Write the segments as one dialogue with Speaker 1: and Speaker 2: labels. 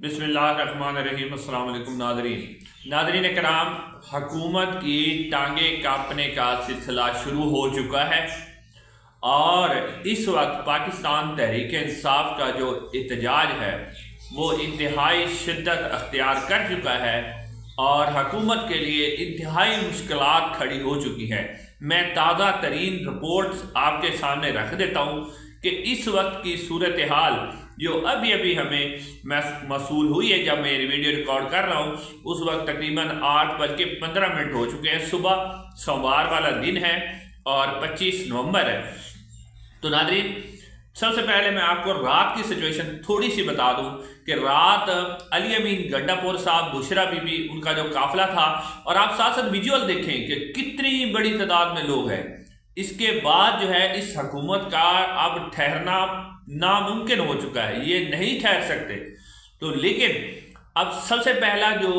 Speaker 1: बिस्मिल्लाहिर्रहमानिर्रहीम। अस्सलाम वालेकुम नाज़रीन कराम, हुकूमत की टांगे कांपने का सिलसिला शुरू हो चुका है और इस वक्त पाकिस्तान तहरीक इंसाफ का जो एहतजाज है वो इंतहाई शिद्दत अख्तियार कर चुका है और हुकूमत के लिए इंतहाई मुश्किलात खड़ी हो चुकी हैं। मैं ताज़ा तरीन रिपोर्ट्स आपके सामने रख देता हूँ कि इस वक्त की सूरत हाल जो अभी अभी हमें मसूल हुई है, जब मैं ये वीडियो रिकॉर्ड कर रहा हूँ उस वक्त तकरीबन 8:15 हो चुके हैं। सुबह सोमवार वाला दिन है और 25 नवंबर है। तो नाज़रीन, सबसे पहले मैं आपको रात की सिचुएशन थोड़ी सी बता दूं कि रात अली अमीन गंडापुर साहब, बुशरा बीबी, उनका जो काफिला था, और आप साथ साथ विजुअल देखें कि कितनी बड़ी तादाद में लोग हैं। इसके बाद जो है इस हुकूमत का अब ठहरना नामुमकिन हो चुका है, ये नहीं ठहर सकते। तो लेकिन अब सबसे पहला जो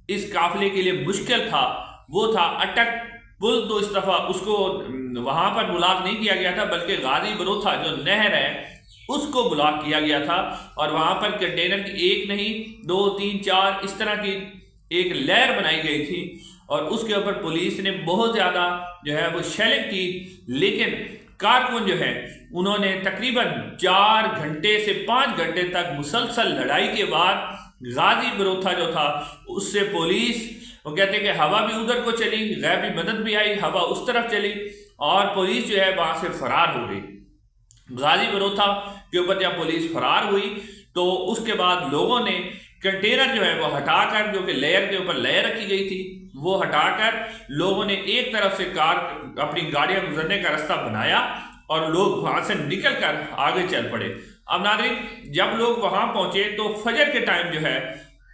Speaker 1: इस काफिले के लिए मुश्किल था वो था अटक पुल। तो इस दफा उसको वहां पर ब्लॉक नहीं किया गया था, बल्कि गाजी बरोथा जो नहर है उसको ब्लॉक किया गया था और वहां पर कंटेनर की एक नहीं 2 3 4 इस तरह की एक लहर बनाई गई थी और उसके ऊपर पुलिस ने बहुत ज्यादा जो है वो शेलिंग की। लेकिन कारकुन जो है उन्होंने तकरीबन 4 घंटे से 5 घंटे तक मुसलसल लड़ाई के बाद गाजी बरोथा जो था उससे पुलिस, वो कहते हैं कि हवा भी उधर को चली, गैबी मदद भी आई, हवा उस तरफ चली और पुलिस जो है वहां से फरार हो गई। गाजी बरोथा के ऊपर जब पुलिस फरार हुई तो उसके बाद लोगों ने कंटेनर जो है वो हटाकर, जो कि लेयर के ऊपर लेयर रखी गई थी, वो हटाकर लोगों ने एक तरफ से कार अपनी गाड़ियां गुजरने का रास्ता बनाया और लोग वहां से निकल कर आगे चल पड़े। अब नाज़रीन, जब लोग वहां पहुंचे तो फजर के टाइम जो है,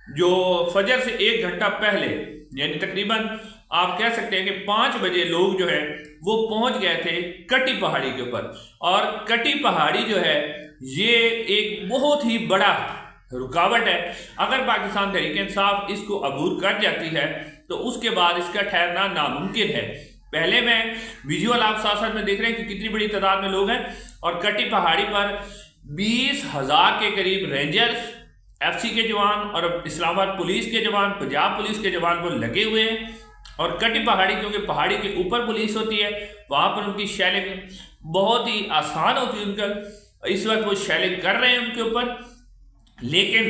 Speaker 1: जो फजर से 1 घंटा पहले, यानी तकरीबन आप कह सकते हैं कि 5 बजे लोग जो है वो पहुंच गए थे कटी पहाड़ी के ऊपर। और कटी पहाड़ी जो है ये एक बहुत ही बड़ा रुकावट है। अगर पाकिस्तान तहरीक इंसाफ इसको अबूर कर जाती है तो उसके बाद इसका ठहरना नामुमकिन है। पहले मैं विजुअल आप साथ साथ में देख रहे हैं कि कितनी बड़ी तादाद में लोग हैं और कटी पहाड़ी पर 20,000 के करीब रेंजर्स, FC के जवान और इस्लामाबाद पुलिस के जवान, पंजाब पुलिस के जवान वो लगे हुए हैं। और कटी पहाड़ी, क्योंकि पहाड़ी के ऊपर पुलिस होती है, वहां पर उनकी शेलिंग बहुत ही आसान होती है उनका। इस वक्त वो शेलिंग कर रहे हैं उनके ऊपर। लेकिन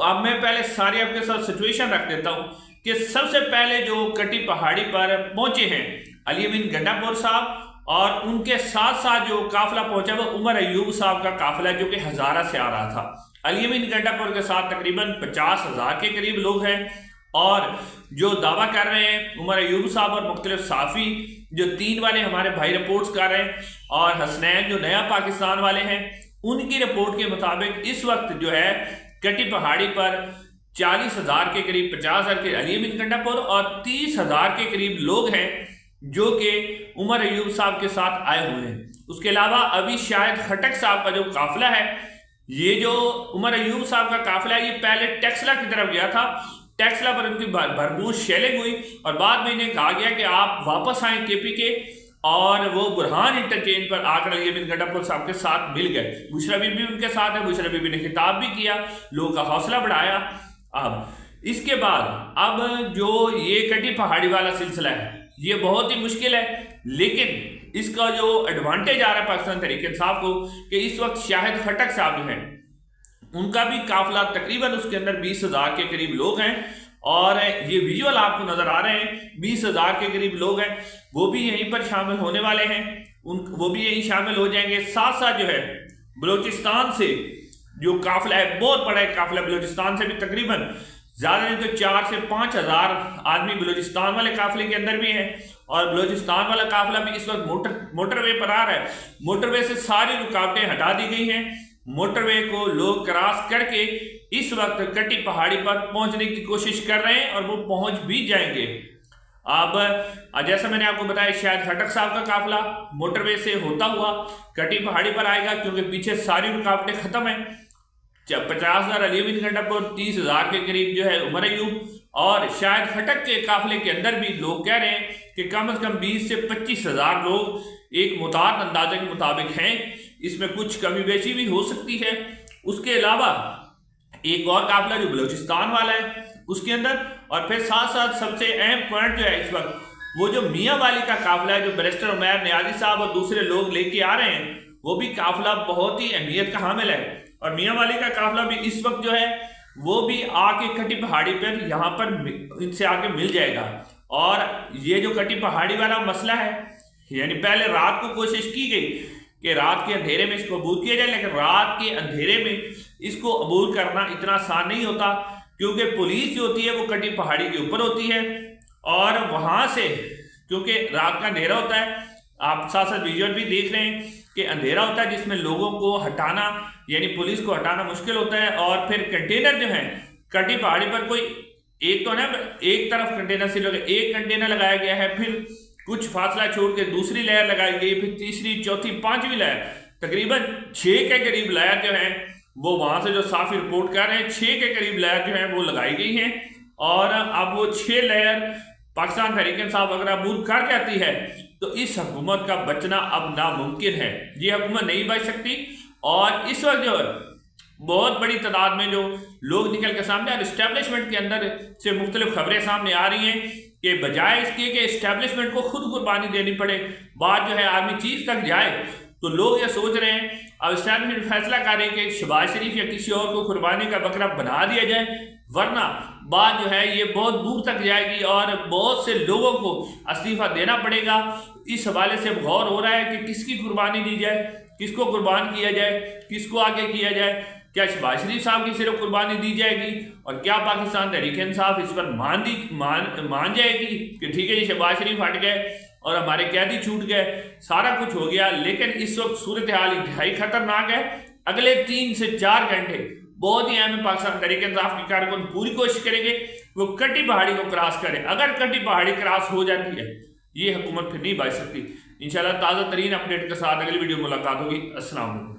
Speaker 1: अब मैं पहले सारे आपके साथ सिचुएशन रख देता हूं कि सबसे पहले जो कटी पहाड़ी पर पहुंचे हैं अली अमीन गंडापुर साहब, और उनके साथ साथ जो काफिला पहुंचा वो उमर अयूब साहब का काफिला जो कि हजारा से आ रहा था। अली अमीन गंडापुर के साथ तकरीबन 50,000 के करीब लोग हैं और जो दावा कर रहे हैं उमर अयूब साहब और मुख्तलिफ साफी जो 3 वाले हमारे भाई रिपोर्ट्स कर रहे हैं, और हसनैन जो नया पाकिस्तान वाले हैं, उनकी रिपोर्ट के मुताबिक इस वक्त जो है कटी पहाड़ी पर 40,000 के करीब, 50,000 के अली अमीन गंडापुर और 30,000 के करीब लोग हैं जो कि उमर अयूब साहब के साथ आए हुए हैं। उसके अलावा अभी शायद खटक साहब का जो काफिला है, ये जो उमर अयूब साहब का काफिला है, ये पहले टेक्सला की तरफ गया था। टेक्सला पर उनकी भरपूर शेलिंग हुई और बाद में इन्हें कहा गया कि आप वापस आए KP के, और वो बुरहान इंटरचेंज पर आकर अली अमीन गंडापुर साहब के साथ मिल गए। बुशरा बीबी उनके साथ है, बुशरा बीबी ने खिताब भी किया, लोगों का हौसला बढ़ाया। अब इसके बाद अब जो ये कटी पहाड़ी वाला सिलसिला है ये बहुत ही मुश्किल है, लेकिन इसका जो एडवांटेज आ रहा है पाकिस्तान तहरीक इंसाफ को कि इस वक्त शाहिद खटक साहब जो हैं उनका भी काफिला तकरीबन उसके अंदर 20,000 के करीब लोग हैं और ये विजुअल आपको नजर आ रहे हैं, 20,000 के करीब लोग हैं, वो भी यहीं पर शामिल होने वाले हैं, वो भी यहीं शामिल हो जाएंगे। साथ साथ जो है बलोचिस्तान से जो काफिला है, बहुत बड़ा है काफिला, बलोचिस्तान से भी तकरीबन ज्यादा नहीं तो 4 से 5,000 आदमी बलोचिस्तान वाले काफिले के अंदर भी हैं और बलोचिस्तान वाला काफिला भी इस वक्त मोटरवे पर आ रहा है। मोटरवे से सारी रुकावटें हटा दी गई हैं, मोटरवे को लोग क्रॉस करके इस वक्त कटी पहाड़ी पर पहुंचने की कोशिश कर रहे हैं और वो पहुंच भी जाएंगे। अब जैसा मैंने आपको बताया, शायद खटक साहब का काफिला मोटरवे से होता हुआ कटी पहाड़ी पर आएगा, क्योंकि पीछे सारी रुकावटें खत्म है। 50,000 अली अमीन गंडापुर, 30,000 के करीब जो है उमर अयूब, और शायद खटक के काफिले के अंदर भी लोग कह रहे हैं कि कम से कम 20 से 25,000 लोग एक मुताद अंदाजे के मुताबिक हैं। इसमें कुछ कमी बेशी भी हो सकती है। उसके अलावा एक और काफिला जो बलूचिस्तान वाला है उसके अंदर, और फिर साथ साथ सबसे अहम पॉइंट जो है इस वक्त वो जो मियाँ वाली का काफिला है, जो बैरिस्टर उमैर नियाज़ी साहब और दूसरे लोग लेके आ रहे हैं, वो भी काफिला बहुत ही अहमियत का हामिल है। और मियाँ वाली का काफिला भी इस वक्त जो है वो भी आके कटी पहाड़ी पर यहाँ पर इनसे आके मिल जाएगा। और ये जो कटी पहाड़ी वाला मसला है, यानी पहले रात को कोशिश की गई कि रात के अंधेरे में इसको अबूर किया जाए, लेकिन रात के अंधेरे में इसको अबूर करना इतना आसान नहीं होता, क्योंकि पुलिस जो होती है वो कटी पहाड़ी के ऊपर होती है और वहां से क्योंकि रात का अंधेरा होता है, आप साथ साथ विजुअल भी देख रहे हैं कि अंधेरा होता है जिसमें लोगों को हटाना यानी पुलिस को हटाना मुश्किल होता है। और फिर कंटेनर जो है कटी पहाड़ी पर कोई एक तो ना एक तरफ कंटेनर से एक कंटेनर लगाया गया है, फिर कुछ फासला छोड़ के दूसरी लेयर लगाई गई, फिर तीसरी चौथी पांचवी लेयर, तकरीबन 6 के करीब लेयर जो है वो वहां से जो साफ रिपोर्ट कर रहे हैं 6 के करीब लेयर जो है वो लगाई गई हैं। और अब वो 6 लेयर पाकिस्तान तहरीक इंसाफ अगर अबूर कर जाती है तो इस हुकूमत का बचना अब नामुमकिन है। ये हुकूमत नहीं बच सकती। और इस वक्त जो है बहुत बड़ी तादाद में जो लोग निकल के सामने और इस्टेब्लिशमेंट के अंदर से मुख्तलिफ खबरें सामने आ रही हैं कि बजाय इसके कि इस्टेब्लिशमेंट को खुद कुर्बानी देनी पड़े, बात जो है आर्मी चीफ तक जाए, तो लोग ये सोच रहे हैं अब इस्टेब्लिशमेंट फैसला करें कि शहबाज शरीफ या किसी और को कुर्बानी का बकरा बना दिया जाए, वरना बात जो है ये बहुत दूर तक जाएगी और बहुत से लोगों को इस्तीफा देना पड़ेगा। इस हवाले से गौर हो रहा है कि किसकी कुर्बानी दी जाए, किसको कुर्बान किया जाए, किसको आगे किया जाए। क्या शहबाज शरीफ साहब की सिर्फ कुर्बानी दी जाएगी और क्या पाकिस्तान तहरीक इंसाफ इस पर मान जाएगी कि ठीक है ये शहबाज शरीफ हट गए और हमारे कैदी छूट गए, सारा कुछ हो गया। लेकिन इस वक्त सूरत हाल इंतहाई खतरनाक है। अगले 3 से 4 घंटे बहुत ही अहम है। पाकिस्तान तहरीक इंसाफ की कारकुन पूरी कोशिश करेंगे वो कटी पहाड़ी को क्रॉस करें। अगर कटी पहाड़ी क्रॉस हो जाती है ये हुकूमत फिर नहीं बच सकती। इंशाल्लाह ताज़ा तरीन अपडेट के साथ अगली वीडियो मुलाकात होगी। अस्सलाम वालेकुम।